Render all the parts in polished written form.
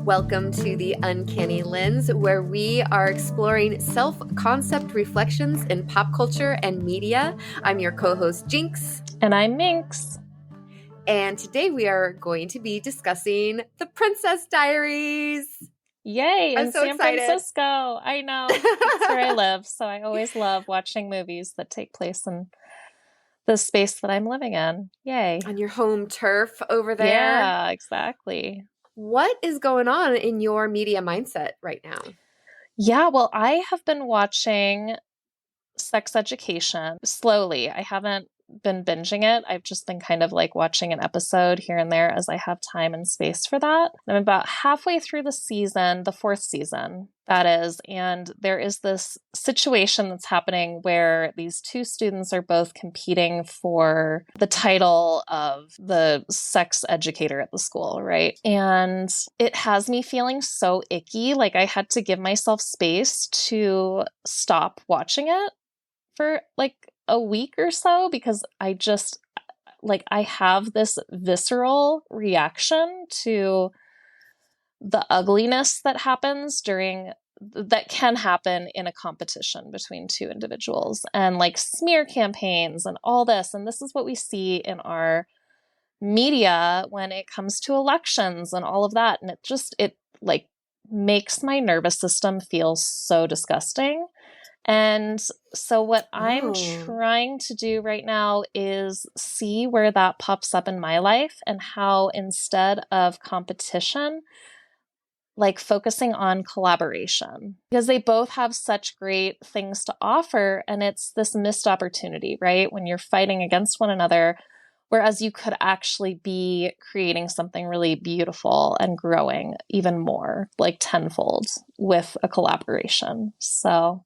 Welcome to the Uncanny Lens, where we are exploring self-concept reflections in pop culture and media. I'm your co-host, Jinx. And I'm Minx. And today we are going to be discussing The Princess Diaries. Yay, I'm in so San excited. Francisco. I know. That's where I live. So I always love watching movies that take place in the space that I'm living in. Yay. On your home turf over there. Yeah, exactly. What is going on in your media mindset right now? Yeah, well, I have been watching Sex Education slowly. I haven't been binging it. I've just been kind of like watching an episode here and there as I have time and space for that. I'm about halfway through the season, the fourth season, that is, and there is this situation that's happening where these two students are both competing for the title of the sex educator at the school, right? And it has me feeling so icky. Like I had to give myself space to stop watching it for like a week or so because I just I have this visceral reaction to the ugliness that can happen in a competition between two individuals and like smear campaigns and all this. And this is what we see in our media when it comes to elections and all of that. And it makes my nervous system feel so disgusting. And so what I'm trying to do right now is see where that pops up in my life and how instead of competition, like focusing on collaboration, because they both have such great things to offer. And it's this missed opportunity, right? When you're fighting against one another, whereas you could actually be creating something really beautiful and growing even more, like tenfold with a collaboration. So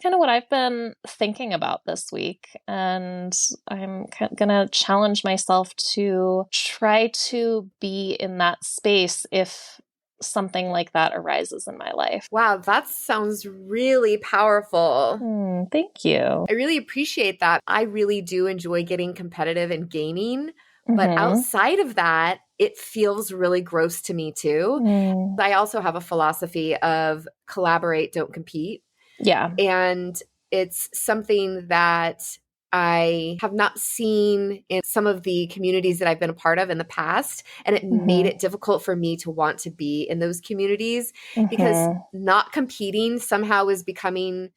kind of what I've been thinking about this week. And I'm going to challenge myself to try to be in that space if something like that arises in my life. Wow, that sounds really powerful. Thank you. I really appreciate that. I really do enjoy getting competitive in gaming, but outside of that, it feels really gross to me too. I also have a philosophy of collaborate, don't compete. Yeah. And it's something that I have not seen in some of the communities that I've been a part of in the past. And it made it difficult for me to want to be in those communities because not competing somehow is becoming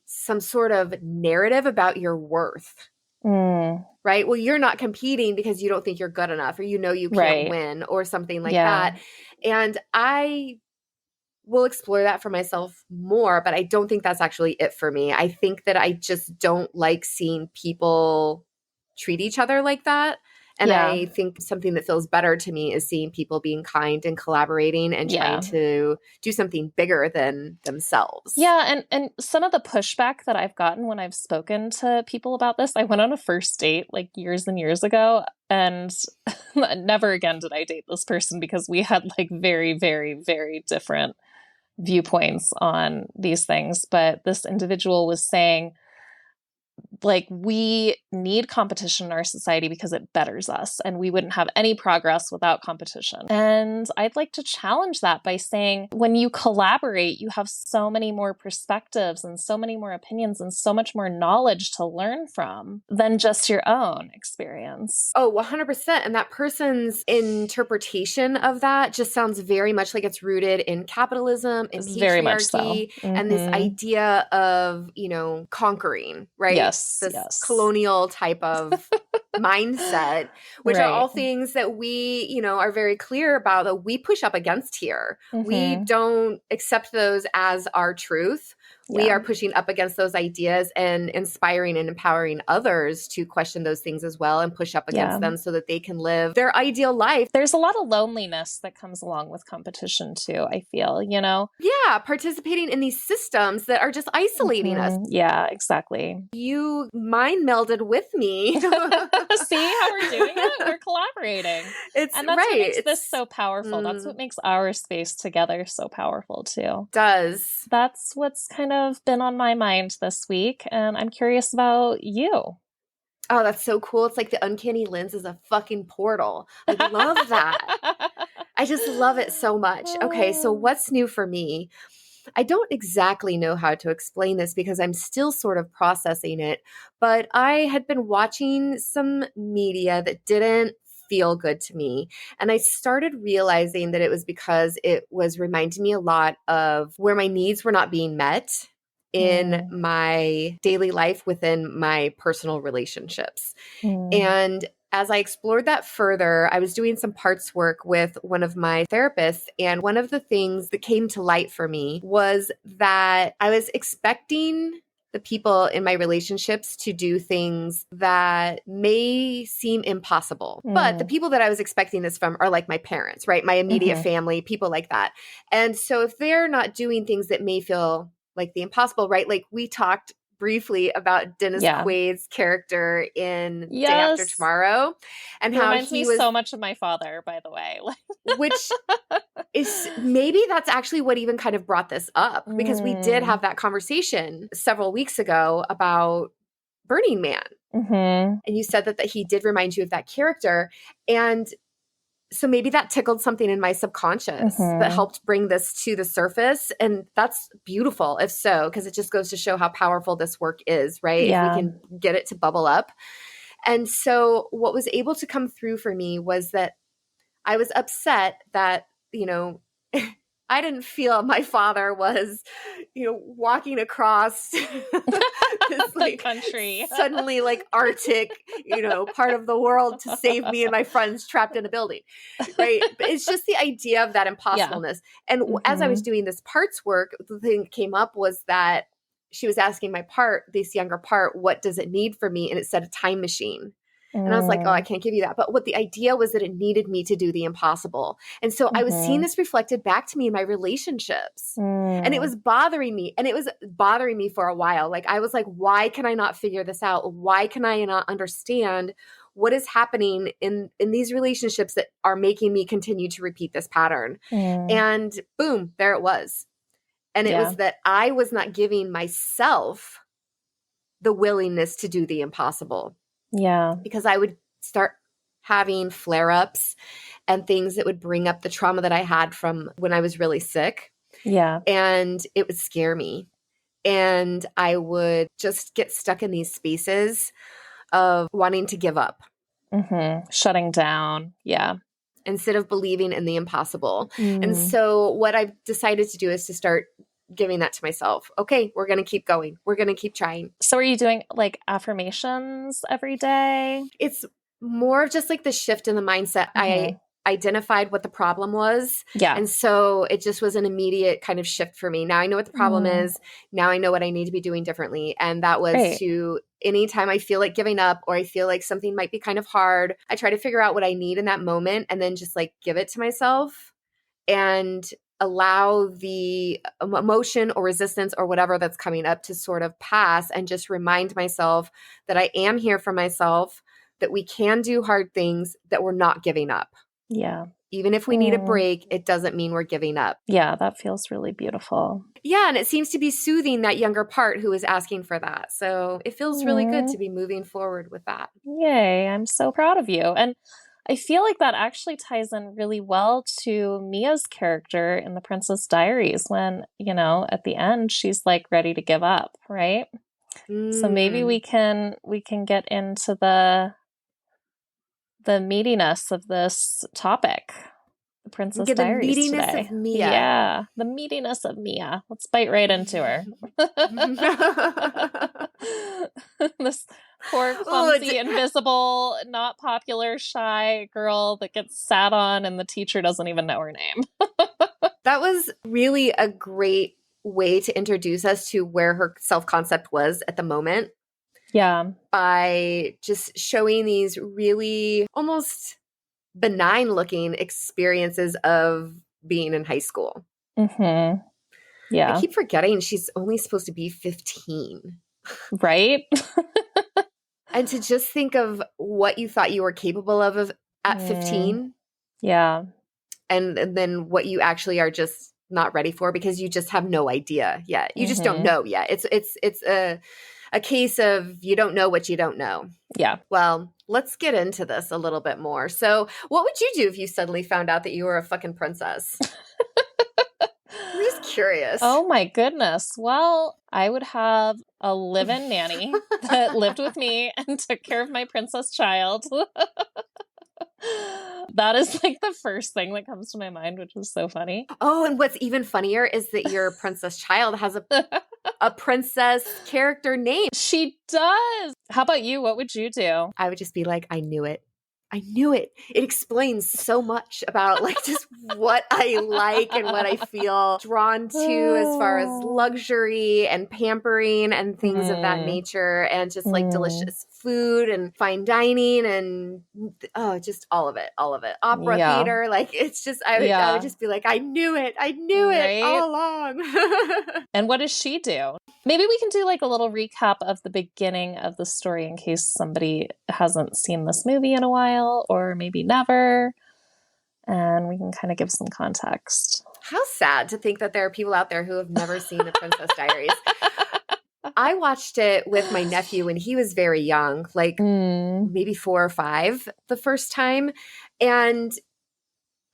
some sort of narrative about your worth. Right? Well, you're not competing because you don't think you're good enough or you know you can't win or something like that. And I will explore that for myself more, but I don't think that's actually it for me. I think that I just don't like seeing people treat each other like that. And I think something that feels better to me is seeing people being kind and collaborating and trying to do something bigger than themselves. Yeah. And some of the pushback that I've gotten when I've spoken to people about this, I went on a first date like years and years ago, and never again did I date this person because we had like very, very, very different viewpoints on these things. But this individual was saying, like, we need competition in our society because it betters us, and we wouldn't have any progress without competition. And I'd like to challenge that by saying, when you collaborate, you have so many more perspectives and so many more opinions and so much more knowledge to learn from than just your own experience. Oh, 100%. And that person's interpretation of that just sounds very much like it's rooted in capitalism and patriarchy, very much so. And this idea of, conquering, right? This colonial type of mindset, which are all things that we, are very clear about, that we push up against here. We don't accept those as our truth. We are pushing up against those ideas and inspiring and empowering others to question those things as well and push up against them so that they can live their ideal life. There's a lot of loneliness that comes along with competition too, I feel, Yeah, participating in these systems that are just isolating us. Yeah, exactly. You mind melded with me. See how we're doing it? We're collaborating. And that's what makes this so powerful. That's what makes our space together so powerful too. Does. That's what's kind of been on my mind this week, and I'm curious about you. Oh, that's so cool. It's like the Uncanny Lens is a fucking portal. I love that. I just love it so much. Okay, so what's new for me? I don't exactly know how to explain this because I'm still sort of processing it, but I had been watching some media that didn't feel good to me. And I started realizing that it was because it was reminding me a lot of where my needs were not being met in Mm, my daily life within my personal relationships. mm, And as I explored that further, I was doing some parts work with one of my therapists. And one of the things that came to light for me was that I was expecting the people in my relationships to do things that may seem impossible. But the mm, people that I was expecting this from are like my parents, right? My immediate mhm. family, people like that. And so if they're not doing things that may feel like the impossible, right? Like we talked briefly about Dennis Yeah. Quaid's character in Day After Yes. Tomorrow and He how reminds he me was, so much of my father, by the way. which is maybe that's actually what even kind of brought this up because we did Mm, have that conversation several weeks ago about Burning Man. mhm, And you said that he did remind you of that character. And so maybe that tickled something in my subconscious that mhm. helped bring this to the surface. And that's beautiful, if so, because it just goes to show how powerful this work is, right? If we Yeah. can get it to bubble up. And so what was able to come through for me was that I was upset that, I didn't feel my father was, walking across this The like country. suddenly like Arctic, part of the world to save me and my friends trapped in a building. Right. But it's just the idea of that Yeah. impossibleness. And as I was Mhm, doing this parts work, the thing that came up was that she was asking my part, this younger part, what does it need for me? And it said a time machine. And I was like, oh, I mm, can't give you that. But what the idea was that it needed me to do the impossible. And so I was seeing mhm, this reflected back to me in my relationships. And it mm, was bothering me. And it was bothering me for a while. Like, I was like, why can I not figure this out? Why can I not understand what is happening in these relationships that are making me continue to repeat this pattern? mm. And boom, there it was. And it Yeah. was that I was not giving myself the willingness to do the impossible Yeah. because I would start having flare ups and things that would bring up the trauma that I had from when I was really sick. Yeah. And it would scare me. And I would just get stuck in these spaces of wanting to give up Mhm. Shutting down. Yeah. instead of believing in the impossible. And Mm. so, what I've decided to do is to start giving that to myself. Okay, we're going to keep going. We're going to keep trying. So are you doing like affirmations every day? It's more of just like the shift in the mindset. I Mhm. identified what the problem was. Yeah. And so it just was an immediate kind of shift for me. Now I know what the problem Mm. is. Now I know what I need to be doing differently. And that was Great. to anytime I feel like giving up or I feel like something might be kind of hard, I try to figure out what I need in that moment and then just like give it to myself and allow the emotion or resistance or whatever that's coming up to sort of pass and just remind myself that I am here for myself, that we can do hard things, that we're not giving up. Yeah. Even if we need a Mm. break, it doesn't mean we're giving up. Yeah, that feels really beautiful. Yeah, and it seems to be soothing that younger part who is asking for that. So it feels really good Mm. to be moving forward with that. Yay, I'm so proud of you. And I feel like that actually ties in really well to Mia's character in The Princess Diaries when, at the end she's like ready to give up, right? So maybe Mm. we can get into the meatiness of this topic. The Princess Get the Diaries meatiness today. of Mia. Yeah, the meatiness of Mia. Let's bite right into her. This poor, Oh, clumsy, invisible, not popular, shy girl that gets sat on and the teacher doesn't even know her name. that was really a great way to introduce us to where her self concept was at the moment Yeah. by just showing these really almost benign looking experiences of being in high school. Mm-hmm. I Yeah. keep forgetting she's only supposed to be 15. Right? And to just think of what you thought you were capable of at Mm, 15 yeah. and then what you actually are just not ready for because you just have no idea yet. You just don't Mm-hmm. know yet. It's a a case of you don't know what you don't know. Yeah. Well, let's get into this a little bit more. So, what would you do if you suddenly found out that you were a fucking princess? I'm just curious. Oh my goodness. Well, I would have a live-in nanny that lived with me and took care of my princess child. That is like the first thing that comes to my mind, which is so funny. Oh, and what's even funnier is that your princess child has a princess character name. She does. How about you? What would you do? I would just be like, I knew it. I knew it. It explains so much about like just what I like and what I feel drawn to as far as luxury and pampering and things of that nature, and just like delicious food and fine dining and just all of it. Opera theater. Like it's just, I would just be like, I knew it. I knew it all along. And what does she do? Maybe we can do like a little recap of the beginning of the story in case somebody hasn't seen this movie in a while or maybe never. And we can kind of give some context. How sad to think that there are people out there who have never seen The Princess Diaries. I watched it with my nephew when he was very young, like maybe 4 or 5 the first time. And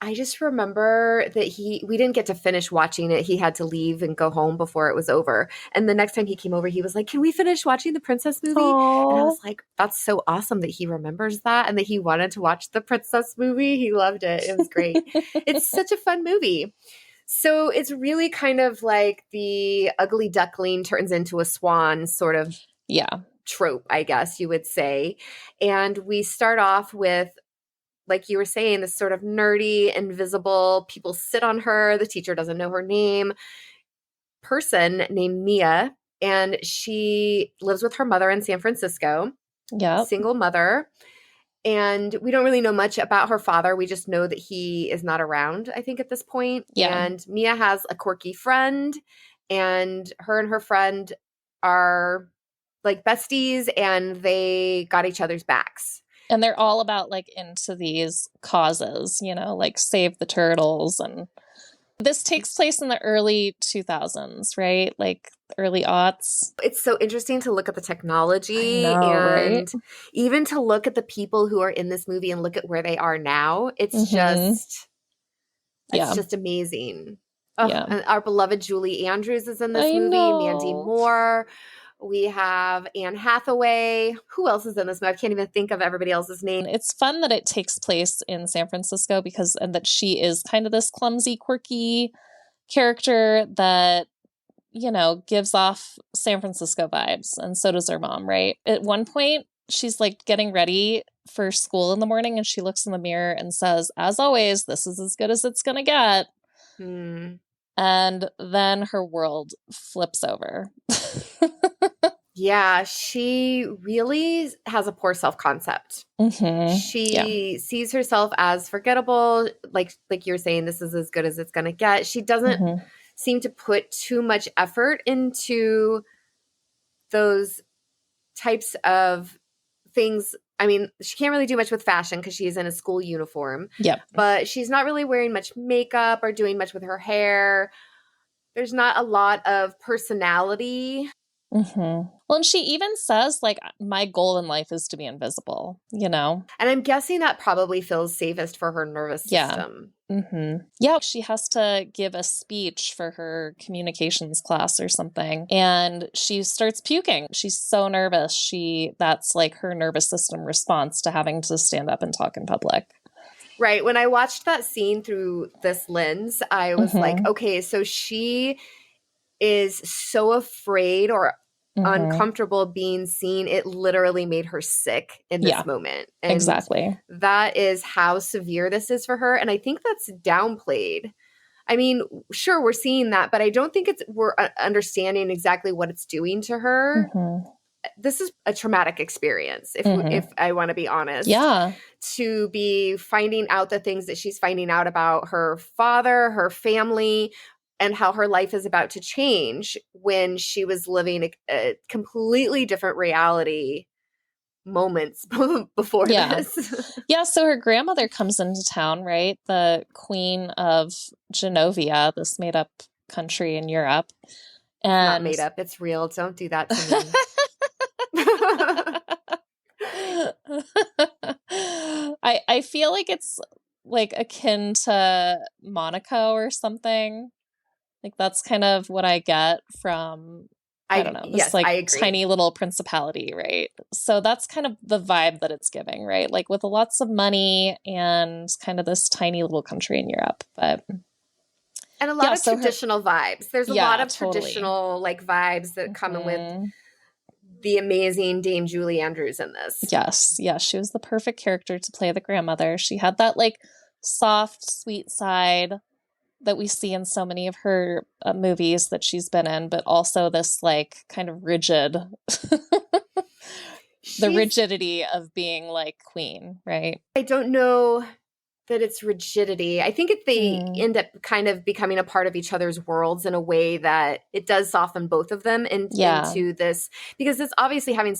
I just remember that we didn't get to finish watching it. He had to leave and go home before it was over. And the next time he came over, he was like, can we finish watching the princess movie? Aww. And I was like, that's so awesome that he remembers that and that he wanted to watch the princess movie. He loved it. It was great. It's such a fun movie. So it's really kind of like the ugly duckling turns into a swan sort of trope, I guess you would say. And we start off with, like you were saying, this sort of nerdy, invisible, people sit on her, the teacher doesn't know her name, person named Mia, and she lives with her mother in San Francisco. Yeah. Single mother. And we don't really know much about her father. We just know that he is not around, I think, at this point. Yeah. And Mia has a quirky friend, and her friend are like besties, and they got each other's backs. And they're all about like into these causes, you know, like save the turtles. And this takes place in the early 2000s, right? Like early aughts. It's so interesting to look at the technology right? Even to look at the people who are in this movie and look at where they are now. It's just amazing. Oh, and our beloved Julie Andrews is in this movie. Mandy Moore. We have Anne Hathaway. Who else is in this movie? I can't even think of everybody else's name. It's fun that it takes place in San Francisco and that she is kind of this clumsy, quirky character that, you know, gives off San Francisco vibes. And so does her mom, right? At one point, she's like getting ready for school in the morning and she looks in the mirror and says, as always, this is as good as it's going to get. And then her world flips over. Yeah, she really has a poor self-concept. She sees herself as forgettable. Like you're saying, this is as good as it's going to get. She doesn't seem to put too much effort into those types of things. I mean, she can't really do much with fashion because she's in a school uniform. Yep. But she's not really wearing much makeup or doing much with her hair. There's not a lot of personality. Well, and she even says, like, my goal in life is to be invisible, you know? And I'm guessing that probably feels safest for her nervous system. Yeah, she has to give a speech for her communications class or something. And she starts puking. She's so nervous. That's like her nervous system response to having to stand up and talk in public. Right. When I watched that scene through this lens, I was like, okay, so she is so afraid or uncomfortable being seen. It literally made her sick in this moment. And exactly. That is how severe this is for her. And I think that's downplayed. I mean, sure, we're seeing that, but I don't think we're understanding exactly what it's doing to her. This is a traumatic experience, if I want to be honest. Yeah. To be finding out the things that she's finding out about her father, her family, and how her life is about to change when she was living a completely different reality moments before this. Yeah, so her grandmother comes into town, right? The Queen of Genovia, this made-up country in Europe. And it's not made up. It's real. Don't do that to me. I feel like it's like akin to Monaco or something. Like that's kind of what I get from, I don't know, this Yes, like I agree. tiny little principality, right? So that's kind of the vibe that it's giving, right? Like with lots of money and kind of this tiny little country in Europe. But And a lot yeah, of so her, traditional vibes. There's a lot yeah, of totally. traditional like vibes that come in with Hmm. the amazing Dame Julie Andrews in this. Yes, yes, she was the perfect character to play the grandmother. She had that like soft, sweet side that we see in so many of her movies that she's been in, but also this like kind of rigid, the She's rigidity of being like queen, right? I don't know that it's rigidity. I think if they Mm, end up kind of becoming a part of each other's worlds in a way that it does soften both of them yeah. into this, because it's obviously having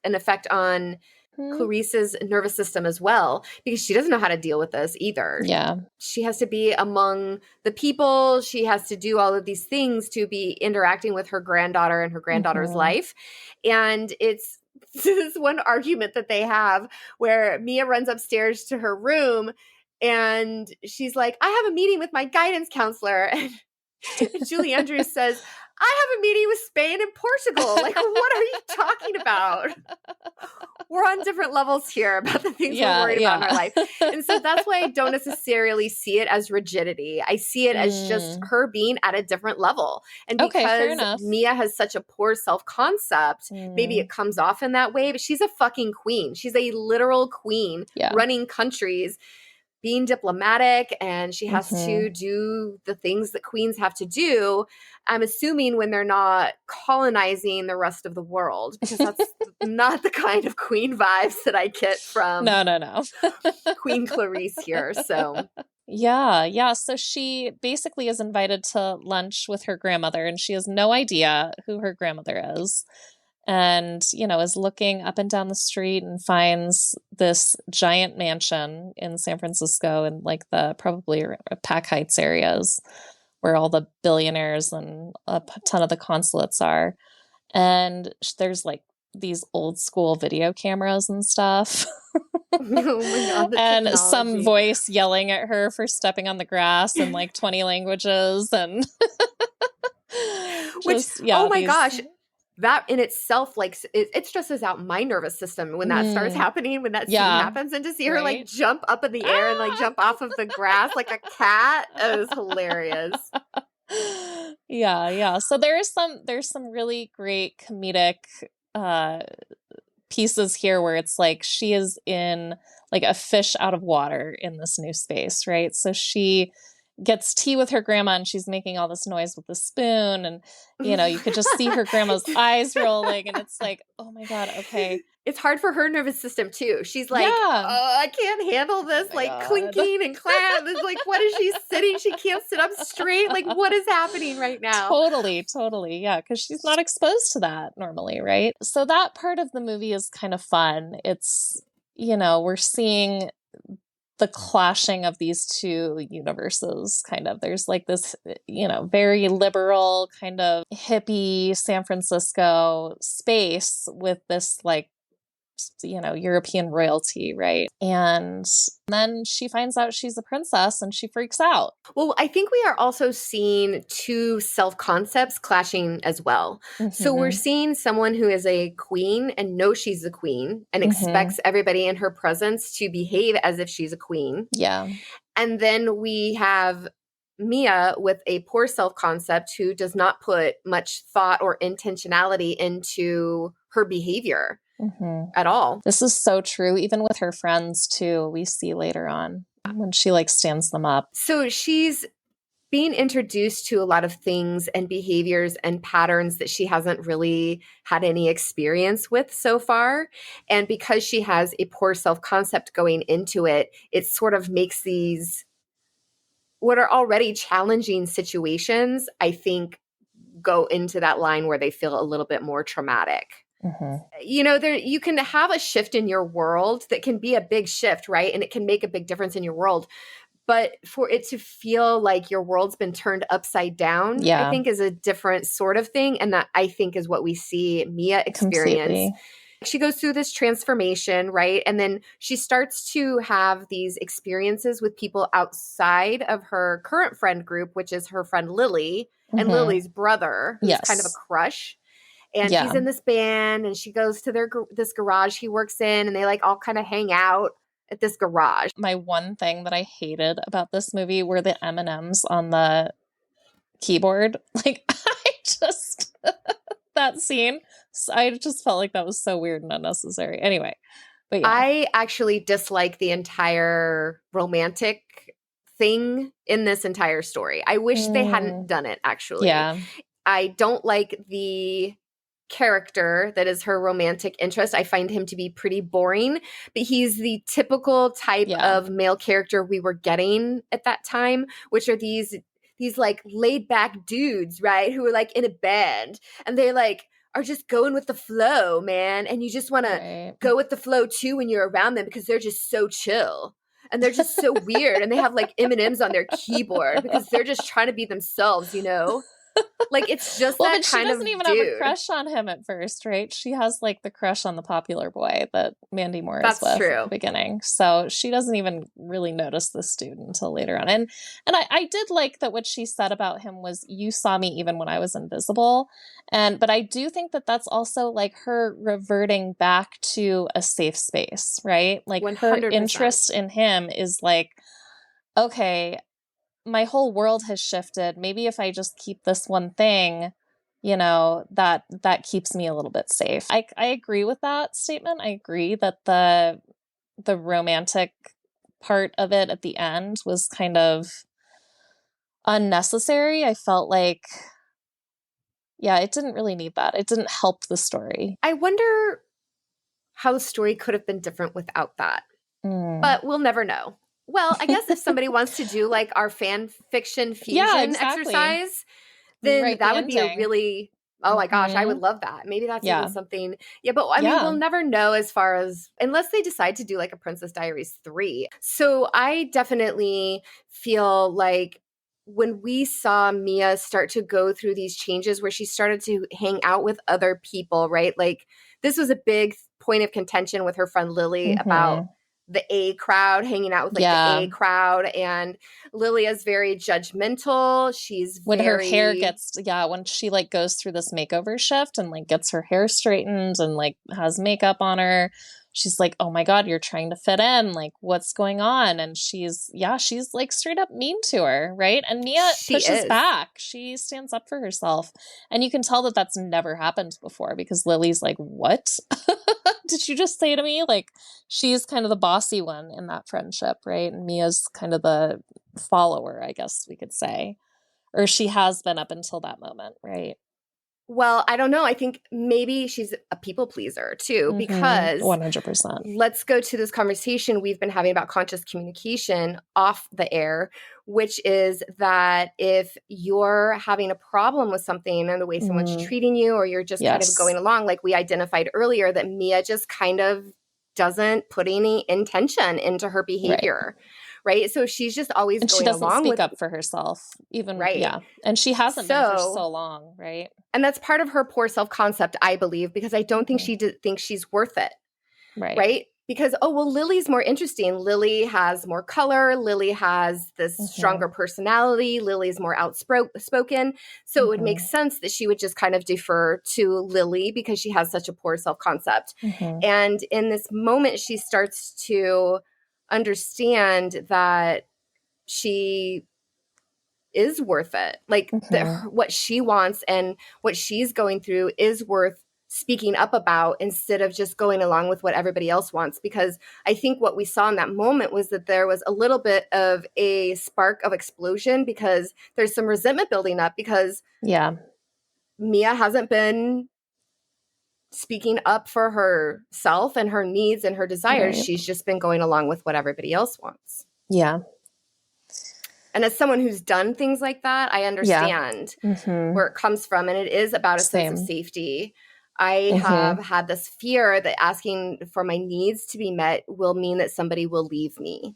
an effect on Hmm. Clarice's nervous system as well, because she doesn't know how to deal with this either. Yeah. She has to be among the people. She has to do all of these things to be interacting with her granddaughter and her granddaughter's Hmm. life. And it's this one argument that they have where Mia runs upstairs to her room and she's like, I have a meeting with my guidance counselor. And Julie Andrews says, I have a meeting with Spain and Portugal. Like, what are you talking about? We're on different levels here about the things we're Yeah, worried about in our yeah. life. And so that's why I don't necessarily see it as rigidity. I see it as just Mm. her being at a different level. And Okay, fair because enough. Mia has such a poor self concept, maybe Mm. it comes off in that way, but she's a fucking queen. She's a literal queen Yeah. running countries, being diplomatic, and she has Hmm. to do the things that queens have to do. I'm assuming when they're not colonizing the rest of the world, because that's not the kind of queen vibes that I get from No, no, no. Queen Clarice here. So Yeah, yeah. So she basically is invited to lunch with her grandmother, and she has no idea who her grandmother is. And, you know, is looking up and down the street and finds this giant mansion in San Francisco and like the probably Pac Heights areas where all the billionaires and a ton of the consulates are. And there's like these old school video cameras and stuff. oh my god, the And some technology. voice yelling at her for stepping on the grass in like 20 languages and Which, just oh yeah, my these gosh, that in itself, like it stresses out my nervous system when that starts mm, happening, when that scene yeah, happens, and to see her like right? jump up in the air and like Ah! jump off of the grass like a cat, it was hilarious. Yeah, yeah. So there's some really great comedic uh pieces here where it's like she is in like a fish out of water in this new space, right? So she gets tea with her grandma and she's making all this noise with the spoon and you know, you could just see her grandma's eyes rolling and it's like, "Oh my god, okay." It's hard for her nervous system too. She's like, Yeah. I can't handle Oh this, my like god. clinking and clam. It's like, what is she sitting? She can't sit up straight. Like, what is happening right now? Totally, totally. Yeah, because she's not exposed to that normally, right? So that part of the movie is kind of fun. It's, you know, we're seeing the clashing of these two universes kind of. There's like this, you know, very liberal kind of hippie San Francisco space with this like, you know, European royalty, right? And then she finds out she's a princess and she freaks out. Well, I think we are also seeing two self concepts clashing as well. So we're Hmm. seeing someone who is a queen and knows she's a queen and Hmm. expects everybody in her presence to behave as if she's a queen. Yeah. And then we have Mia with a poor self concept who does not put much thought or intentionality into her behavior Hmm. at all. This is so true. Even with her friends too, we see later on when she like stands them up. So she's being introduced to a lot of things and behaviors and patterns that she hasn't really had any experience with so far. And because she has a poor self concept going into it, it sort of makes these, what are already challenging situations, I think, go into that line where they feel a little bit more traumatic. Hmm. You know, there you can have a shift in your world that can be a big shift, right? And it can make a big difference in your world. But for it to feel like your world's been turned upside down, I Yeah, think is a different sort of thing. And that I think is what we see Mia experience completely. She goes through this transformation, right? And then she starts to have these experiences with people outside of her current friend group, which is her friend Lily and Lily's brother, who's kind of a Yes. crush. And he's Yeah. in this band, and she goes to this garage he works in, and they like all kind of hang out at this garage. My one thing that I hated about this movie were the M&Ms on the keyboard. Like, I just, that scene, I just felt like that was so weird and unnecessary. Anyway, but yeah. I actually dislike the entire romantic thing in this entire story. I wish they hadn't done it, actually. Yeah. I don't like the character that is her romantic interest. I find him to be pretty boring, but he's the typical type of male character we were getting at that time, which are these like laid back dudes, right? Who are like in a band and they like are just going with the flow, man. And you just want to go with the flow too when you're around them because they're just so chill. And they're just so weird. And they have like M&Ms on their keyboard because they're just trying to be themselves, you know? Like, it's just well, that but she kind of doesn't even dude. have a crush on him at first, right? She has like the crush on the popular boy that Mandy Moore is with at the beginning. So she doesn't even really notice this dude until later on. And I did like that what she said about him was, you saw me even when I was invisible. But I do think that that's also like her reverting back to a safe space, right? Like 100%. Her interest in him is like, okay, my whole world has shifted. Maybe if I just keep this one thing, you know, that keeps me a little bit safe. I agree with that statement. I agree that the romantic part of it at the end was kind of unnecessary. I felt like, yeah, it didn't really need that. It didn't help the story. I wonder how the story could have been different without that. But we'll never know. Well, I guess if somebody wants to do like our fan fiction fusion exercise, then that would be a really, oh my gosh, I would love that. Maybe that's even something. Yeah, but I mean, we'll never know as far as, unless they decide to do like a Princess Diaries 3. So I definitely feel like when we saw Mia start to go through these changes where she started to hang out with other people, right? Like this was a big point of contention with her friend Lily about the A crowd, hanging out with like the A crowd, and Lilia's very judgmental. She's when her hair gets when she like goes through this makeover shift and like gets her hair straightened and like has makeup on her, she's like, oh my God, you're trying to fit in, like what's going on? And she's like straight up mean to her, right? And Mia pushes back. She stands up for herself, and you can tell that that's never happened before because Lily's like, what did you just say to me? Like, she's kind of the bossy one in that friendship, right? And Mia's kind of the follower, I guess we could say. Or she has been up until that moment, right? Well, I don't know. I think maybe she's a people pleaser too, because 100%. Let's go to this conversation we've been having about conscious communication off the air, which is that if you're having a problem with something and the way someone's treating you, or you're just kind of going along, like we identified earlier, that Mia just kind of doesn't put any intention into her behavior. Right. So she's just always and going she doesn't along speak up for herself, even. Right. Yeah. And she hasn't been for so long. Right. And that's part of her poor self-concept, I believe, because I don't think she thinks she's worth it. Right. Right. Because, oh, well, Lily's more interesting. Lily has more color. Lily has this stronger personality. Lily's more outspoken. So it would make sense that she would just kind of defer to Lily because she has such a poor self-concept. And in this moment, she starts to understand that she is worth it. Like what she wants and what she's going through is worth speaking up about instead of just going along with what everybody else wants. Because I think what we saw in that moment was that there was a little bit of a spark of explosion because there's some resentment building up because Mia hasn't been speaking up for herself and her needs and her desires. Right. She's just been going along with what everybody else wants. Yeah. And as someone who's done things like that, I understand where it comes from. And it is about a sense of safety. I have had this fear that asking for my needs to be met will mean that somebody will leave me.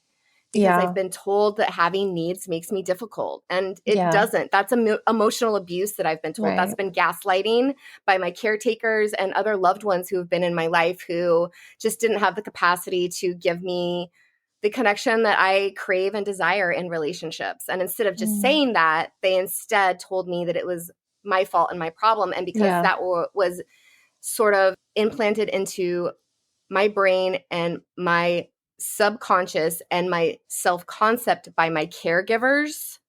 because Yeah. I've been told that having needs makes me difficult. And it Yeah. doesn't. That's emotional abuse that I've been told. Right. That's been gaslighting by my caretakers and other loved ones who have been in my life who just didn't have the capacity to give me the connection that I crave and desire in relationships. And instead of just Mm. saying that, they instead told me that it was my fault and my problem. And because Yeah. that was sort of implanted into my brain and my subconscious and my self-concept by my caregivers,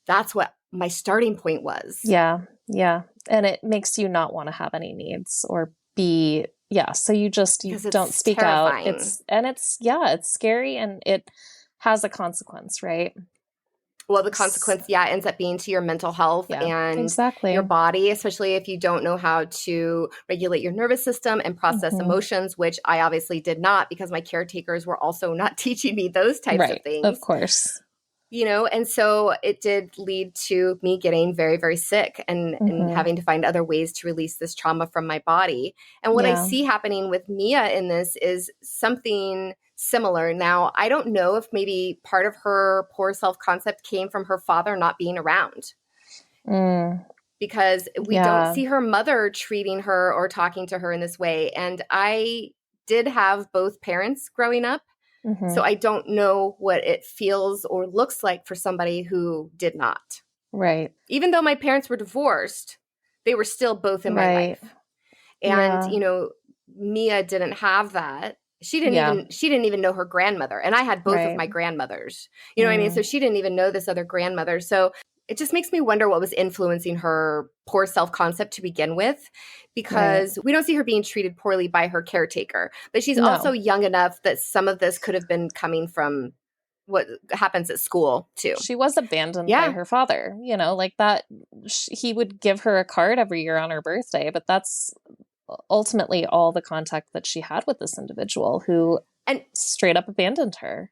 that's what my starting point was. Yeah. Yeah. And it makes you not want to have any needs or be, yeah. So you Because don't it's speak out. terrifying. It's scary and it has a consequence, right? Well, the consequence, ends up being to your mental health Yeah, and your exactly. body, especially if you don't know how to regulate your nervous system and process Hmm. emotions, which I obviously did not because my caretakers were also not teaching me those types of Right. Of things. course. And so it did lead to me getting very, very sick and Hmm. having to find other ways to release this trauma from my body. And what I Yeah. see happening with Mia in this is something similar. Now, I don't know if maybe part of her poor self-concept came from her father not being around, Mm. because we don't Yeah. see her mother treating her or talking to her in this way. And I did have both parents growing up. Hmm. So I don't know what it feels or looks like for somebody who did not. Right. Even though my parents were divorced, they were still both in my Right. life. And, Yeah. Mia didn't have that. Yeah. She didn't even know her grandmother. And I had both of Right. my grandmothers. You know what I mean? So Mm. she didn't even know this other grandmother. So it just makes me wonder what was influencing her poor self-concept to begin with, Right. because we don't see her being treated poorly by her caretaker, but she's also No. young enough that some of this could have been coming from what happens at school too. She was abandoned by Yeah. her father, like that. He would give her a card every year on her birthday, but that's ultimately all the contact that she had with this individual who And straight up abandoned her.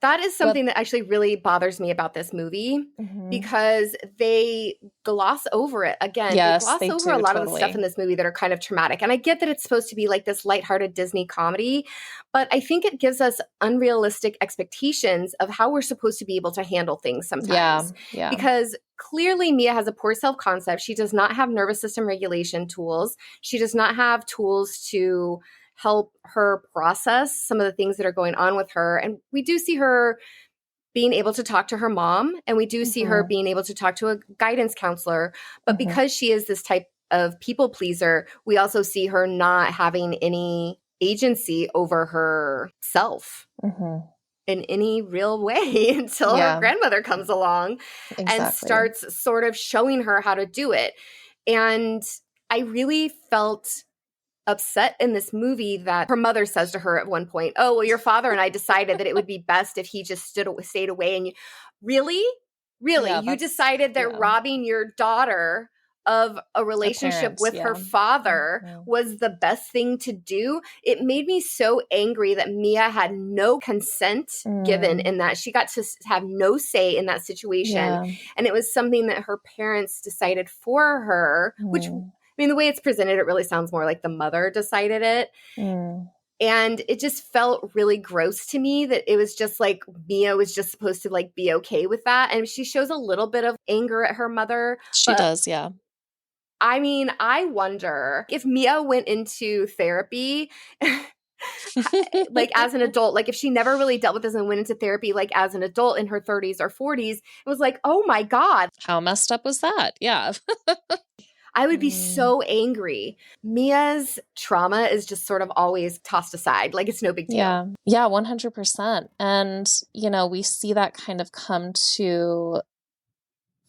that is But something that actually really bothers me about this movie, mhm. because they gloss over it. Again, they Yes, gloss they over a do lot of the stuff totally. in this movie that are kind of traumatic. And I get that it's supposed to be like this lighthearted Disney comedy, but I think it gives us unrealistic expectations of how we're supposed to be able to handle things Yeah, sometimes. yeah, Because clearly Mia has a poor self-concept. She does not have nervous system regulation tools. She does not have tools to help her process some of the things that are going on with her. And we do see her being able to talk to her mom, and we do see her hmm being able to talk to a guidance counselor. But hmm because she is this type of people pleaser, we also see her not having any agency over herself hmm in any real way until her yeah, grandmother comes along and exactly. starts sort of showing her how to do it. And I really felt upset in this movie that her mother says to her at one point, "Oh, well, your father and I decided that it would be best if he just stayed away." And really, really, Yeah, you that's decided that yeah, robbing your daughter of a a relationship parent. with her Yeah. father Mhm. was the best thing to do. It made me so angry that Mia had no consent given Mm, in that. She got to have no say in that situation. yeah. And it was something that her parents decided for her, which, I Mm, mean, the way it's presented, it really sounds more like the mother decided it. mm. And it just felt really gross to me that it was just like Mia was just supposed to like be okay with that. And she shows a little bit of anger at her mother. She But does, yeah. I mean, I wonder if Mia went into therapy like as an adult, like if she never really dealt with this and went into therapy like as an adult in her 30s or 40s, it was like, oh my God, How messed up was that? Yeah. I would be Mm, so angry. Mia's trauma is just sort of always tossed aside. Like it's no big deal. yeah. Yeah, 100%. And, we see that kind of come to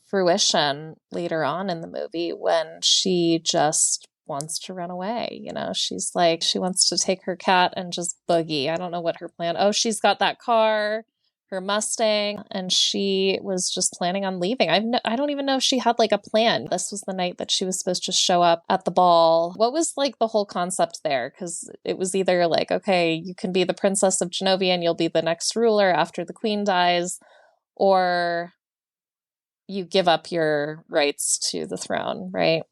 fruition later on in the movie when she just wants to run away. She's like, she wants to take her cat and just boogie. I don't know what her plan. Oh, she's got that car, her Mustang, and she was just planning on leaving. I don't even know if she had like a plan. This was the night that she was supposed to show up at the ball. What was like the whole concept there? Because it was either like, okay, you can be the princess of Genovian, you'll be the next ruler after the queen dies, or you give up your rights to the throne, right?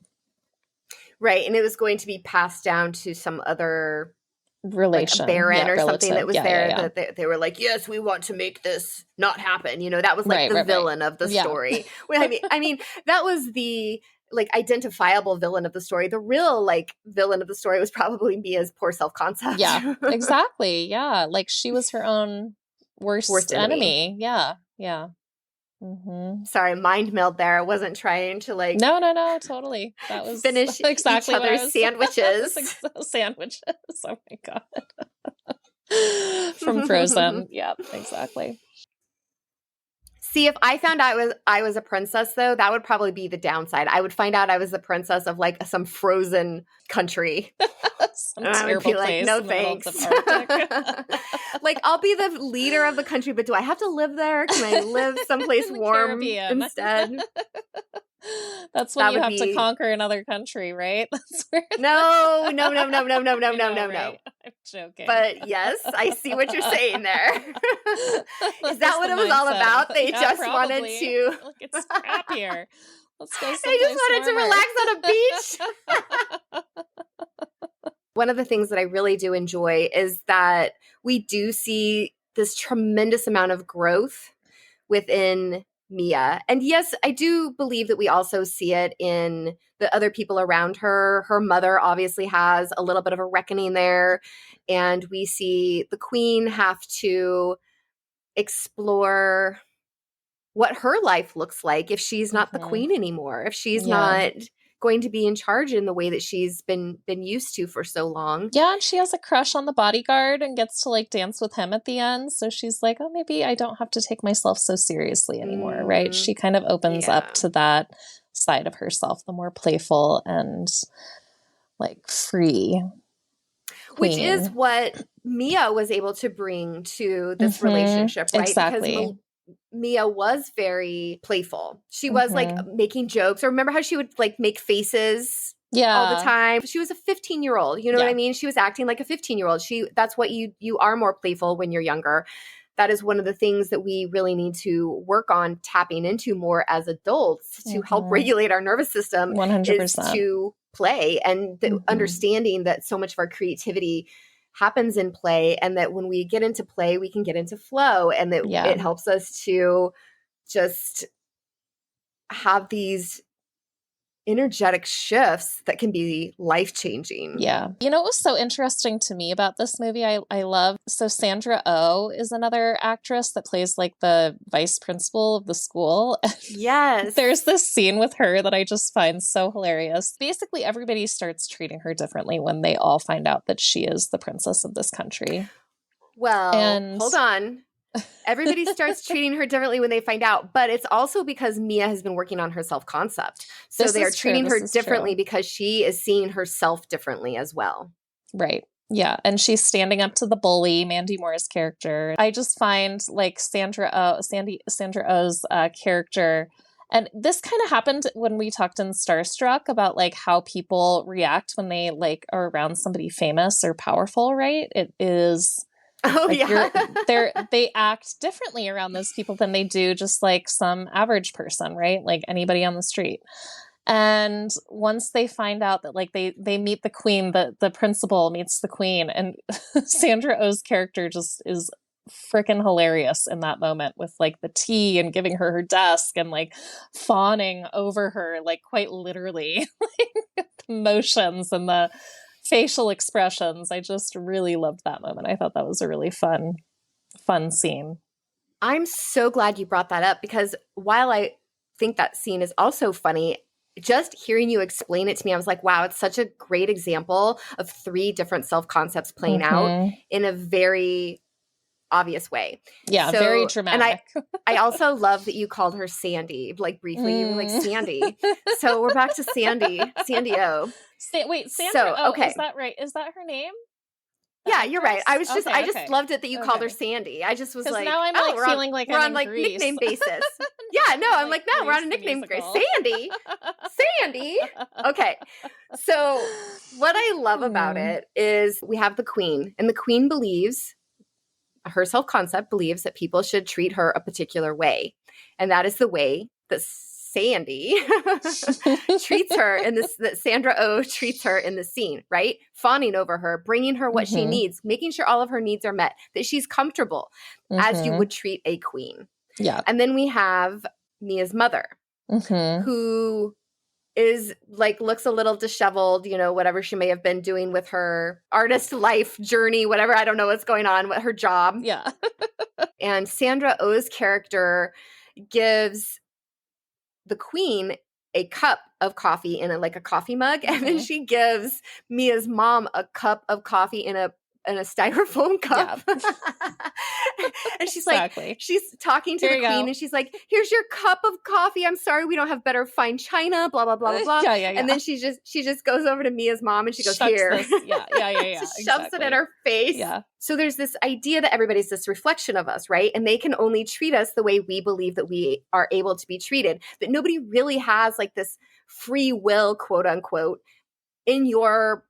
Right. And it was going to be passed down to some other like a relation. baron Yeah, or something that relative. was Yeah, yeah, there yeah. that they were like, yes, we want to make this not happen. That was like Right, the right, right. villain of the Yeah. story. Well, I mean, that was the like identifiable villain of the story. The real like villain of the story was probably Mia's poor self-concept. Yeah, exactly. Yeah. Like she was her own Worst worst enemy. enemy. Yeah. Yeah. Hmm. Sorry, mind meld there. I wasn't trying to like No, no, no, totally. That was finish each exactly what I other's was. sandwiches. Sandwiches. Oh my God. From Frozen. Yeah, exactly. See, if I found out I was a princess, though, that would probably be the downside. I would find out I was the princess of like some frozen country, Some and I would terrible be like, place "No, in the middle of the thanks." Arctic. Like, I'll be the leader of the country, but do I have to live there? Can I live someplace In the warm Caribbean. instead? That's when That you would have to be conquer another country, right? That's where no, no, no, no, no, no, no, I no, know, no, no. right? I'm joking. But yes, I see what you're saying there. Is that That's what the it was all mindset of about? They yeah, just wanted probably. to. Like it's crap here. Let's go They just someplace wanted to warmer. relax on a beach. One of the things that I really do enjoy is that we do see this tremendous amount of growth within Mia. And yes, I do believe that we also see it in the other people around her. Her mother obviously has a little bit of a reckoning there. And we see the queen have to explore what her life looks like if she's not the Mhm. queen anymore, if she's Yeah. not going to be in charge in the way that she's been used to for so long. Yeah, and she has a crush on the bodyguard and gets to like dance with him at the end. So she's like, oh, maybe I don't have to take myself so seriously anymore, right? She kind of opens up Yeah. to that side of herself, the more playful and like free Which is queen. what Mia was able to bring to this relationship, right? Because Exactly. Mia was very playful. She was like Hmm. making jokes. Or remember how she would like make faces all the Yeah. time? She was a 15-year-old, you know what Yeah. I mean? She was acting like a 15-year-old. That's what you are more playful when you're younger. That is one of the things that we really need to work on tapping into more as adults to help regulate our nervous system is 100%. to play and the understanding that so much of our creativity happens in play and that when we get into play, we can get into flow and that Yeah. it helps us to just have these energetic shifts that can be life-changing. Yeah. You know what was so interesting to me about this movie? I love so Sandra Oh is another actress that plays like the vice principal of the school. Yes. There's this scene with her that I just find so hilarious. Basically, everybody starts treating her differently when they all find out that she is the princess of this country. Well, And hold on. Everybody starts treating her differently when they find out, but it's also because Mia has been working on her self-concept. So this they are is true. treating her This is differently true. because she is seeing herself differently as well. Right. Yeah. And she's standing up to the bully, Mandy Moore's character. I just find like Sandra Oh's character. And this kind of happened when we talked in Starstruck about like how people react when they like are around somebody famous or powerful, right? It is Oh, like yeah. they act differently around those people than they do just like some average person, right? Like anybody on the street. And once they find out that like they meet the queen, the principal meets the queen, and Sandra Oh's character just is freaking hilarious in that moment with like the tea and giving her her desk and like fawning over her, like quite literally, like the motions and the facial expressions. I just really loved that moment. I thought that was a really fun scene. I'm so glad you brought that up because while I think that scene is also funny, just hearing you explain it to me, I was like, wow, it's such a great example of three different self-concepts playing out in a very obvious way. Yeah, very dramatic. And I also love that you called her Sandy, like briefly. You were like, Sandy. So we're back to Sandy O. Wait, Sandra okay. Is that right? Is that her name? Yeah, you're right. I just loved it that you called her Okay. Sandy. I just was like, now I'm like feeling like we're I'm on in like Greece. nickname basis. Yeah, no, I'm like, no, we're on a nickname basis. Sandy. Okay. So what I love about it is we have the queen, and the queen believes, her self-concept believes that people should treat her a particular way. And that is the way that Sandy treats her in this, that Sandra Oh treats her in the scene, right? Fawning over her, bringing her what she needs, making sure all of her needs are met, that she's comfortable as you would treat a queen. Yeah. And then we have Mia's mother, who is like, looks a little disheveled, you know, whatever she may have been doing with her artist life journey, whatever. I don't know what's going on with her job. Yeah. And Sandra Oh's character gives the queen a cup of coffee in like a coffee mug. And then she gives Mia's mom a cup of coffee in a styrofoam cup. Yeah. And she's like, she's talking to the queen and she's like, here's your cup of coffee. I'm sorry we don't have better fine china, blah, blah, blah, blah, blah. Yeah. And then she just goes over to Mia's mom and she goes, here. Yeah. She shoves it in her face. Yeah. So there's this idea that everybody's this reflection of us, right? And they can only treat us the way we believe that we are able to be treated. But nobody really has like this free will, quote unquote, in your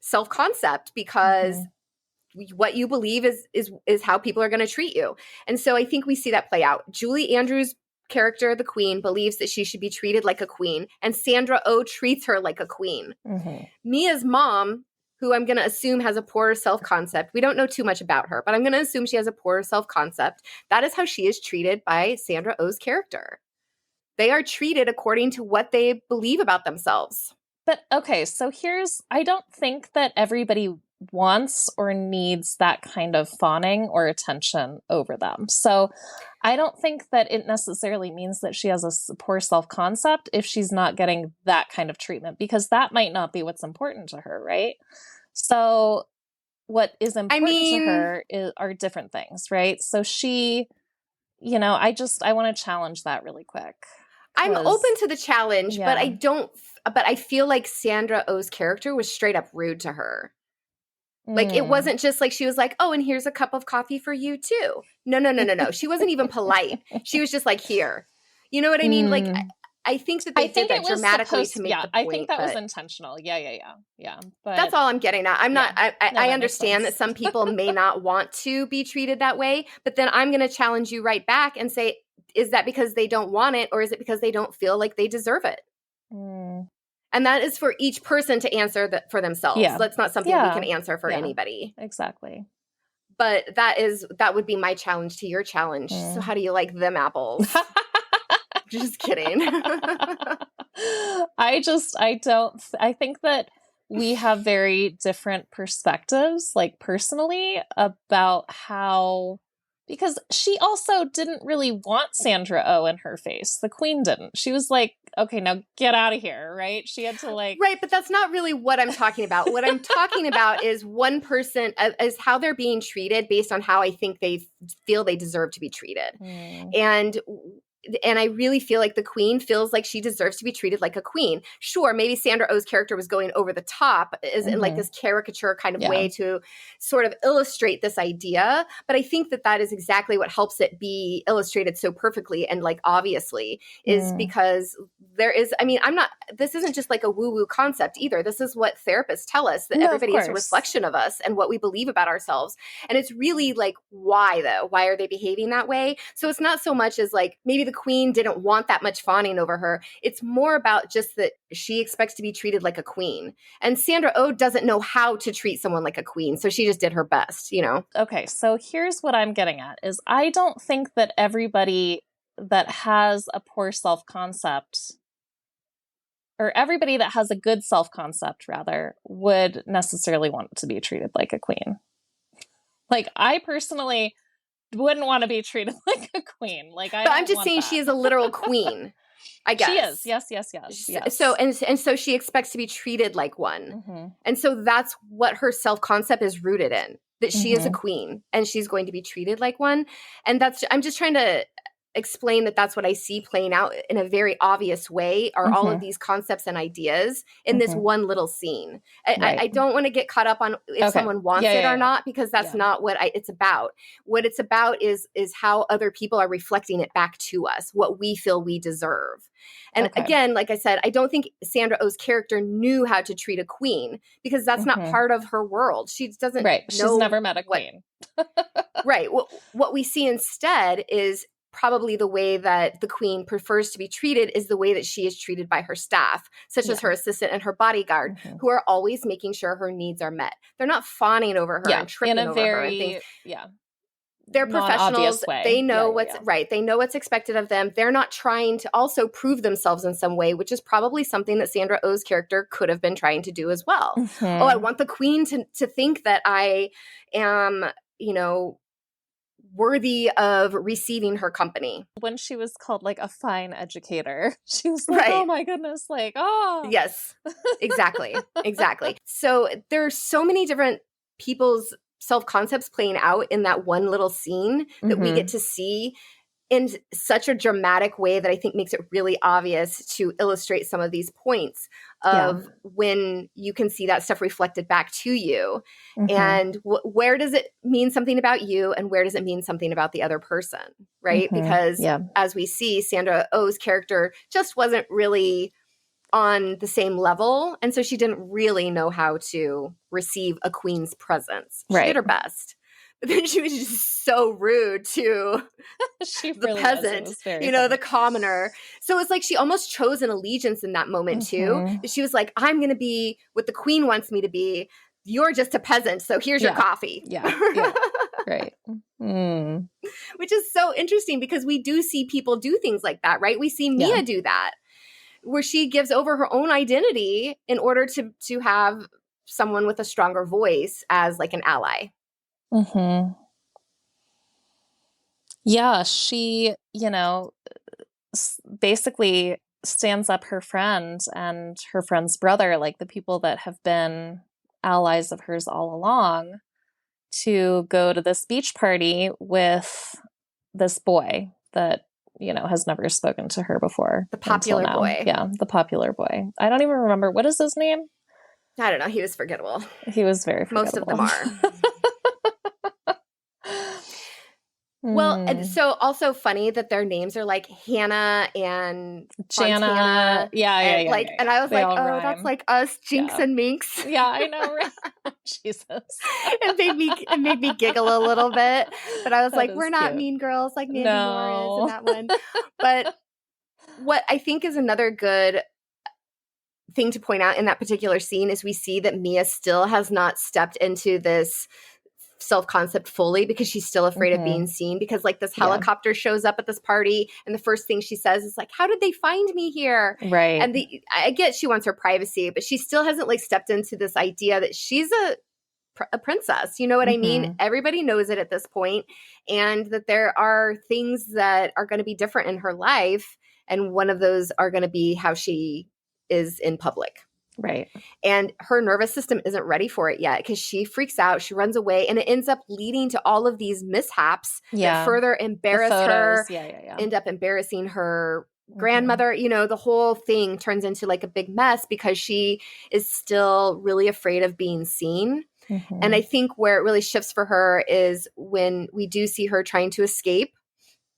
self-concept, because what you believe is how people are going to treat you. And so I think we see that play out. Julie Andrews' character, the queen, believes that she should be treated like a queen, and Sandra Oh treats her like a queen. Mia's mom, who I'm going to assume has a poor self-concept. We don't know too much about her, but I'm going to assume she has a poor self-concept. That is how she is treated by Sandra Oh's character. They are treated according to what they believe about themselves. But okay, so I don't think that everybody wants or needs that kind of fawning or attention over them. So I don't think that it necessarily means that she has a poor self-concept if she's not getting that kind of treatment, because that might not be what's important to her, right? So what is important to her are different things, right? So she, you know, I want to challenge that really quick. I'm open to the challenge, but I feel like Sandra Oh's character was straight up rude to her. Like, it wasn't just like, she was like, oh, and here's a cup of coffee for you too. No. She wasn't even polite. She was just like, here. You know what I mean? Like, I think that they did that dramatically to make the point. I think that was intentional. Yeah. But that's all I'm getting at. I understand that some people may not want to be treated that way, but then I'm going to challenge you right back and say, is that because they don't want it, or is it because they don't feel like they deserve it? And that is for each person to answer for themselves. Yeah. That's not something we can answer for anybody. Exactly. But that would be my challenge to your challenge. So how do you like them apples? Just kidding. I think that we have very different perspectives, like personally, about how, because she also didn't really want Sandra Oh in her face. The queen didn't. She was like, okay, now get out of here, right? She had to like... Right, but that's not really what I'm talking about. What I'm talking about is one person, is how they're being treated based on how I think they feel they deserve to be treated. And I really feel like the queen feels like she deserves to be treated like a queen. Sure, maybe Sandra Oh's character was going over the top in like this caricature kind of way to sort of illustrate this idea. But I think that is exactly what helps it be illustrated so perfectly and like obviously is because there is, this isn't just like a woo-woo concept either. This is what therapists tell us, that everybody is a reflection of us and what we believe about ourselves. And it's really like, why though? Why are they behaving that way? So it's not so much as like, maybe the queen didn't want that much fawning over her. It's more about just that she expects to be treated like a queen. And Sandra Oh doesn't know how to treat someone like a queen. So she just did her best, you know? Okay, so here's what I'm getting at is I don't think that everybody that has a poor self-concept, or everybody that has a good self-concept rather, would necessarily want to be treated like a queen. Like, I personally wouldn't want to be treated like a queen. Like, but I'm just saying she is a literal queen. I guess she is. Yes. So and so she expects to be treated like one, and so that's what her self-concept is rooted in. That she is a queen and she's going to be treated like one, and I'm just trying to explain that's what I see playing out in a very obvious way are all of these concepts and ideas in this one little scene. I don't want to get caught up on if someone wants it or not, because that's not what it's about. What it's about is how other people are reflecting it back to us, what we feel we deserve. And again, like I said, I don't think Sandra Oh's character knew how to treat a queen because that's not part of her world. She doesn't know. She's never met a queen. Right. What we see instead is probably the way that the queen prefers to be treated is the way that she is treated by her staff, such as her assistant and her bodyguard, who are always making sure her needs are met. They're not fawning over her and tripping in a over very, her and things. They're professionals. Way. They know what's right. They know what's expected of them. They're not trying to also prove themselves in some way, which is probably something that Sandra Oh's character could have been trying to do as well. Oh, I want the queen to think that I am, worthy of receiving her company. When she was called like a fine educator, she was like, oh my goodness, like, oh. Yes, exactly. Exactly. So there's so many different people's self-concepts playing out in that one little scene that we get to see in such a dramatic way that I think makes it really obvious to illustrate some of these points of when you can see that stuff reflected back to you. And where does it mean something about you and where does it mean something about the other person, right? Because as we see, Sandra Oh's character just wasn't really on the same level. And so she didn't really know how to receive a queen's presence. She did her best. But then she was just so rude to the really peasant, the commoner. So it's like she almost chose an allegiance in that moment too. That she was like, I'm going to be what the queen wants me to be. You're just a peasant, so here's your coffee. Right. Which is so interesting because we do see people do things like that, right? We see Mia do that, where she gives over her own identity in order to have someone with a stronger voice as like an ally. Yeah, she, basically stands up her friend and her friend's brother, like the people that have been allies of hers all along, to go to this beach party with this boy that, has never spoken to her before. The popular boy. Yeah, the popular boy. I don't even remember. What is his name? I don't know. He was forgettable. He was very forgettable. Most of them are. Well, and so also funny that their names are like Hannah and Jana. And I was like, oh, rhyme. That's like us, Jinx and Minx. Yeah, I know. Right? Jesus. It made me giggle a little bit. But I was like, we're not mean girls like Mandy Moore is in that one. But what I think is another good thing to point out in that particular scene is we see that Mia still has not stepped into this self-concept fully because she's still afraid of being seen, because like this helicopter shows up at this party and the first thing she says is like, how did they find me here? Right. And I get she wants her privacy, but she still hasn't like stepped into this idea that she's a princess. You know what I mean? Everybody knows it at this point, and that there are things that are going to be different in her life. And one of those are going to be how she is in public. Right. And her nervous system isn't ready for it yet because she freaks out, she runs away, and it ends up leading to all of these mishaps that further embarrass her, end up embarrassing her grandmother. The whole thing turns into like a big mess because she is still really afraid of being seen. And I think where it really shifts for her is when we do see her trying to escape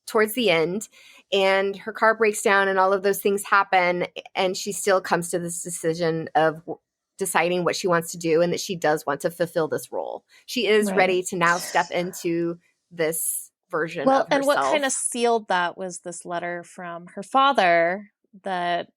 towards the end, and her car breaks down and all of those things happen, and she still comes to this decision of deciding what she wants to do and that she does want to fulfill this role. She is ready to now step into this version of herself. And what kind of sealed that was this letter from her father that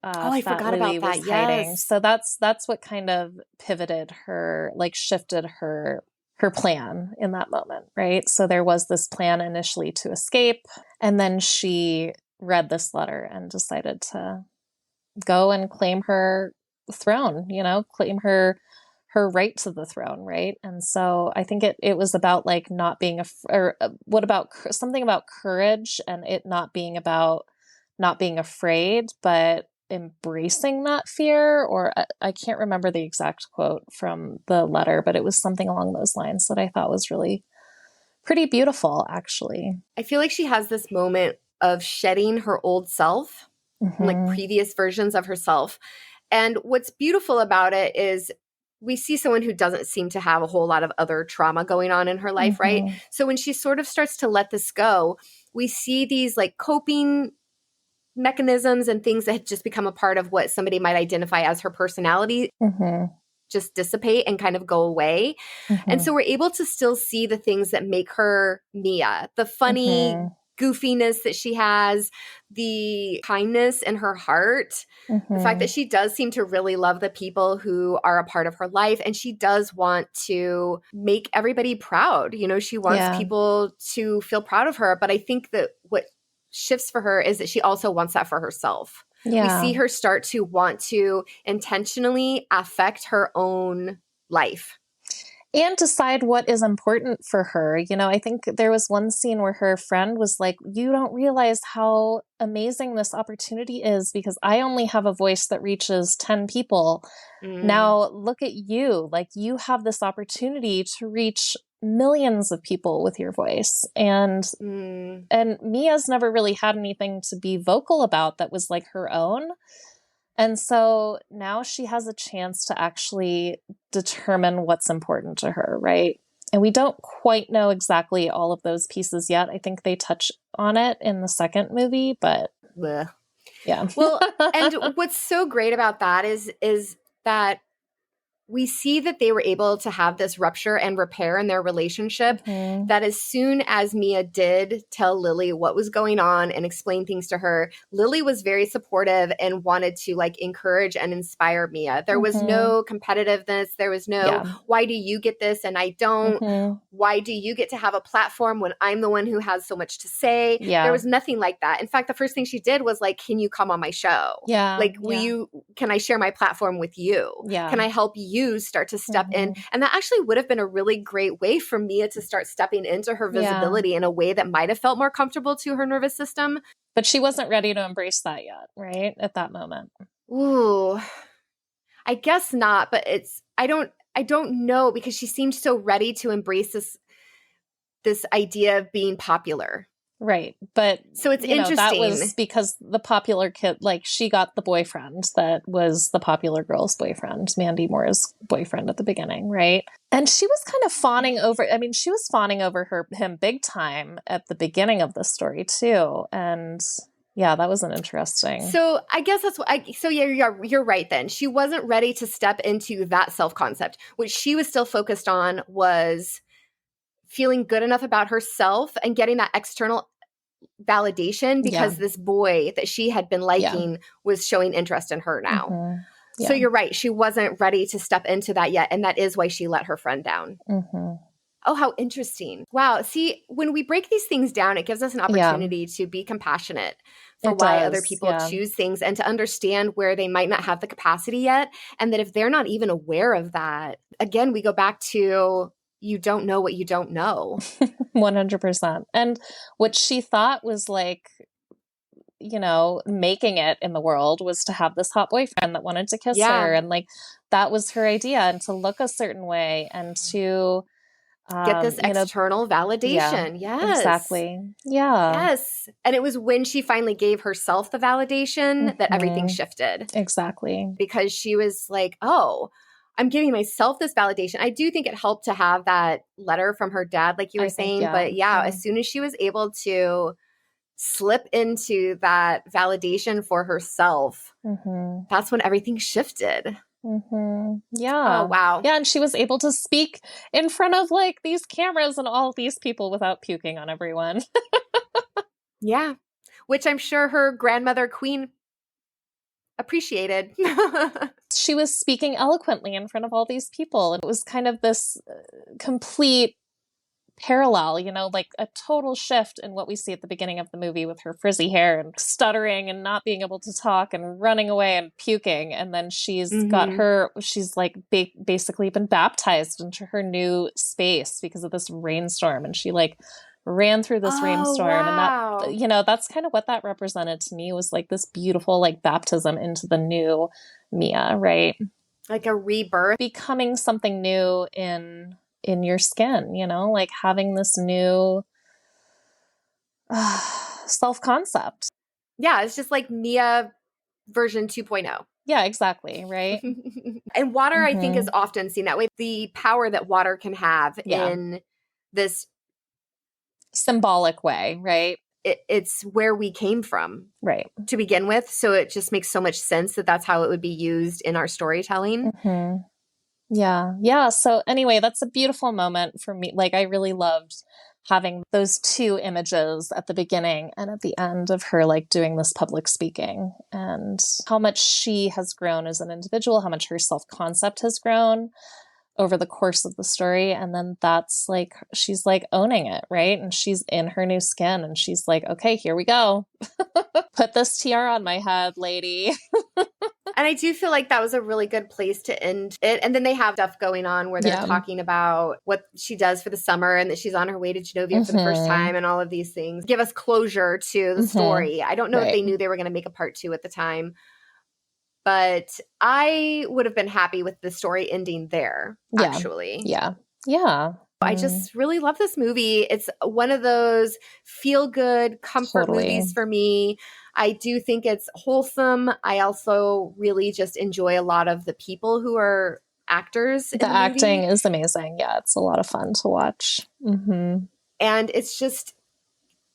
I forgot Louis about was that. hiding. Yes. So that's what kind of pivoted her, like shifted her plan in that moment, right? So there was this plan initially to escape, and then she read this letter and decided to go and claim her throne, claim her right to the throne, right? And so I think it was about like not being what about something about courage, and it not being about not being afraid, but embracing that fear, or I can't remember the exact quote from the letter, but it was something along those lines that I thought was really pretty beautiful, actually. I feel like she has this moment of shedding her old self, like previous versions of herself. And what's beautiful about it is we see someone who doesn't seem to have a whole lot of other trauma going on in her life, right? So when she sort of starts to let this go, we see these like coping mechanisms and things that had just become a part of what somebody might identify as her personality just dissipate and kind of go away. And so we're able to still see the things that make her Mia, the funny goofiness that she has, the kindness in her heart, the fact that she does seem to really love the people who are a part of her life. And she does want to make everybody proud. You know, she wants people to feel proud of her. But I think that what shifts for her is that she also wants that for herself. We see her start to want to intentionally affect her own life. And decide what is important for her. You know, I think there was one scene where her friend was like, you don't realize how amazing this opportunity is because I only have a voice that reaches 10 people. Now look at you. Like, you have this opportunity to reach millions of people with your voice. And Mia's never really had anything to be vocal about that was like her own. And so now she has a chance to actually determine what's important to her, right? And we don't quite know exactly all of those pieces yet. I think they touch on it in the second movie, but yeah. Well, and what's so great about that is that we see that they were able to have this rupture and repair in their relationship, that as soon as Mia did tell Lily what was going on and explain things to her, Lily was very supportive and wanted to like encourage and inspire Mia. There was no competitiveness. There was no, why do you get this and I don't? Why do you get to have a platform when I'm the one who has so much to say? There was nothing like that. In fact, the first thing she did was like, can you come on my show? Like, can I share my platform with you? Can I help you start to step in? And that actually would have been a really great way for Mia to start stepping into her visibility in a way that might have felt more comfortable to her nervous system. But she wasn't ready to embrace that yet, right? At that moment. Ooh, I guess not, but I don't know, because she seemed so ready to embrace this idea of being popular. Right. But so it's interesting. That was because the popular kid, like, she got the boyfriend that was the popular girl's boyfriend, Mandy Moore's boyfriend at the beginning, right? And she was kind of fawning over, she was fawning over him big time at the beginning of the story too. And yeah, that was an interesting. So I guess that's what you're right then. She wasn't ready to step into that self-concept. What she was still focused on was feeling good enough about herself and getting that external validation because this boy that she had been liking was showing interest in her now. So you're right. She wasn't ready to step into that yet. And that is why she let her friend down. Oh, how interesting. Wow. See, when we break these things down, it gives us an opportunity to be compassionate for why other people choose things and to understand where they might not have the capacity yet. And that if they're not even aware of that, again, we go back to you don't know what you don't know. 100%. And what she thought was like, making it in the world was to have this hot boyfriend that wanted to kiss her. And like, that was her idea, and to look a certain way and to get this external validation. Yes. Exactly. Yeah. Yes. And it was when she finally gave herself the validation that everything shifted. Exactly. Because she was like, oh, I'm giving myself this validation. I do think it helped to have that letter from her dad, like you were saying. But as soon as she was able to slip into that validation for herself, that's when everything shifted. Yeah. Oh, wow. Yeah. And she was able to speak in front of like these cameras and all these people without puking on everyone. Yeah. Which I'm sure her grandmother Queen appreciated. She was speaking eloquently in front of all these people. And it was kind of this complete parallel, like a total shift in what we see at the beginning of the movie with her frizzy hair and stuttering and not being able to talk and running away and puking. And then she's she's like basically been baptized into her new space because of this rainstorm. And she like ran through this rainstorm. Wow. And that, that's kind of what that represented to me, was like this beautiful like baptism into the new Mia, right? Like a rebirth. Becoming something new in your skin, like having this new self-concept. Yeah, it's just like Mia version 2.0. Yeah, exactly, right? And water, I think, is often seen that way. The power that water can have in this symbolic way, right? It's where we came from, right, to begin with. So it just makes so much sense that that's how it would be used in our storytelling. Yeah. So anyway, that's a beautiful moment for me. Like, I really loved having those two images at the beginning and at the end of her like doing this public speaking, and how much she has grown as an individual, how much her self-concept has grown over the course of the story. And then that's like, she's like owning it, right? And she's in her new skin and she's like, okay, here we go. Put this tiara on my head, lady. And I do feel like that was a really good place to end it. And then they have stuff going on where they're talking about what she does for the summer and that she's on her way to Genovian for the first time and all of these things. Give us closure to the story. I don't know if they knew they were going to make a part 2 at the time, but I would have been happy with the story ending there, actually. Yeah. I just really love this movie. It's one of those feel-good comfort movies for me. I do think it's wholesome. I also really just enjoy a lot of the people who are actors in the movie. Acting is amazing. Yeah, it's a lot of fun to watch. And it's just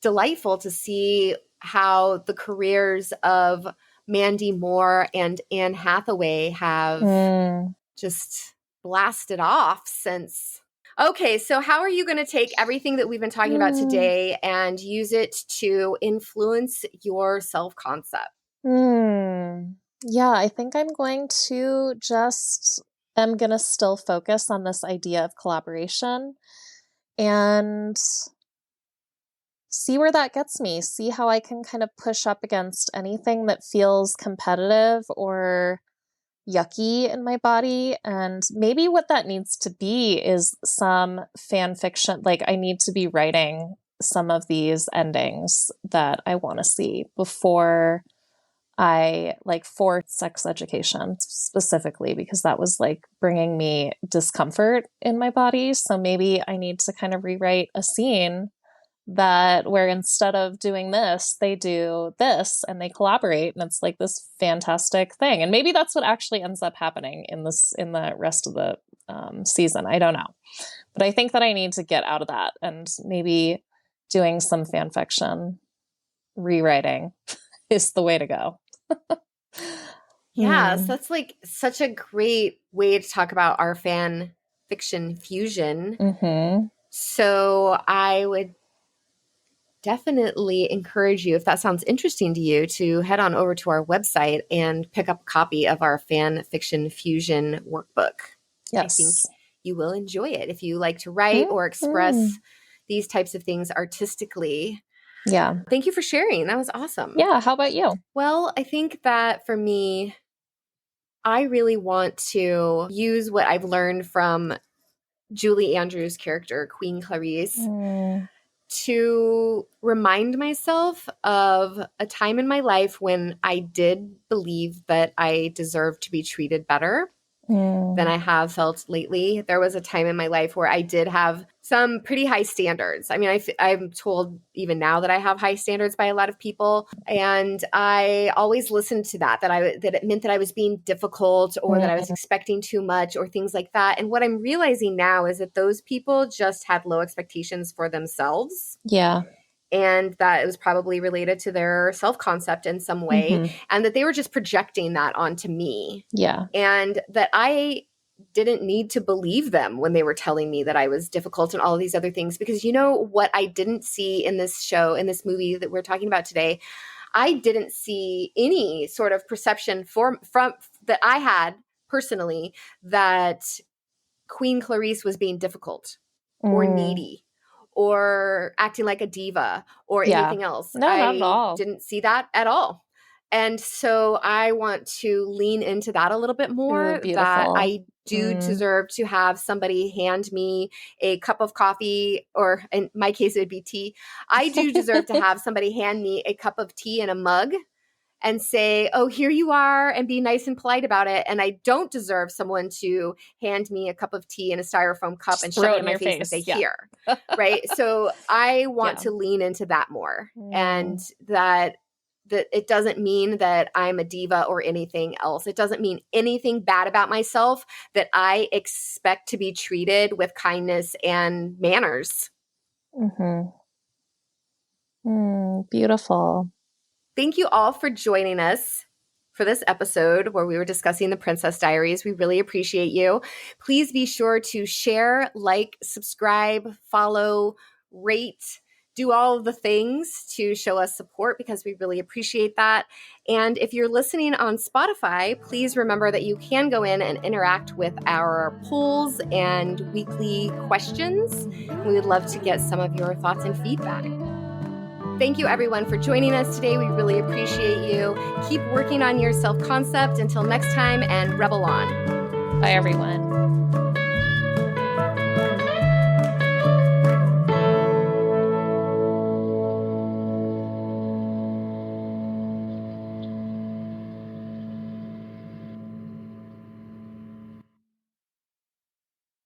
delightful to see how the careers of Mandy Moore and Anne Hathaway have just blasted off since. Okay, so how are you going to take everything that we've been talking about today and use it to influence your self-concept? Yeah, I think I'm going to I'm going to still focus on this idea of collaboration and see where that gets me. See how I can kind of push up against anything that feels competitive or yucky in my body. And maybe what that needs to be is some fan fiction. Like I need to be writing some of these endings that I want to see before I like for sex education specifically, because that was like bringing me discomfort in my body. So maybe I need to kind of rewrite a scene that where instead of doing this, they do this and they collaborate, and it's like this fantastic thing. And maybe that's what actually ends up happening in the rest of the season. I don't know, but I think that I need to get out of that and maybe doing some fan fiction rewriting is the way to go. Yeah, so that's like such a great way to talk about our fan fiction fusion. So I would definitely encourage you, if that sounds interesting to you, to head on over to our website and pick up a copy of our fan fiction fusion workbook. Yes. I think you will enjoy it if you like to write or express these types of things artistically. Yeah. Thank you for sharing. That was awesome. Yeah. How about you? Well, I think that for me, I really want to use what I've learned from Julie Andrews' character, Queen Clarice, to remind myself of a time in my life when I did believe that I deserved to be treated better than I have felt lately. There was a time in my life where I did have some pretty high standards. I mean, I'm told even now that I have high standards by a lot of people. And I always listened to that it meant that I was being difficult or that I was expecting too much or things like that. And what I'm realizing now is that those people just had low expectations for themselves. Yeah. And that it was probably related to their self-concept in some way, and that they were just projecting that onto me. Yeah. And that I didn't need to believe them when they were telling me that I was difficult and all of these other things. Because you know what I didn't see in this show, in this movie that we're talking about today, I didn't see any sort of perception from that I had personally that Queen Clarice was being difficult or needy or acting like a diva or anything else. No, not at all. I didn't see that at all. And so I want to lean into that a little bit more, that I do deserve to have somebody hand me a cup of coffee, or in my case, it would be tea. I do deserve to have somebody hand me a cup of tea in a mug and say, oh, here you are, and be nice and polite about it. And I don't deserve someone to hand me a cup of tea in a styrofoam cup and shove it in my face and say, here, right? So I want to lean into that more, and that it doesn't mean that I'm a diva or anything else. It doesn't mean anything bad about myself, that I expect to be treated with kindness and manners. Beautiful. Thank you all for joining us for this episode where we were discussing the Princess Diaries. We really appreciate you. Please be sure to share, like, subscribe, follow, rate, do all of the things to show us support because we really appreciate that. And if you're listening on Spotify, please remember that you can go in and interact with our polls and weekly questions. We would love to get some of your thoughts and feedback. Thank you, everyone, for joining us today. We really appreciate you. Keep working on your self-concept. Until next time, and Rebel on. Bye, everyone.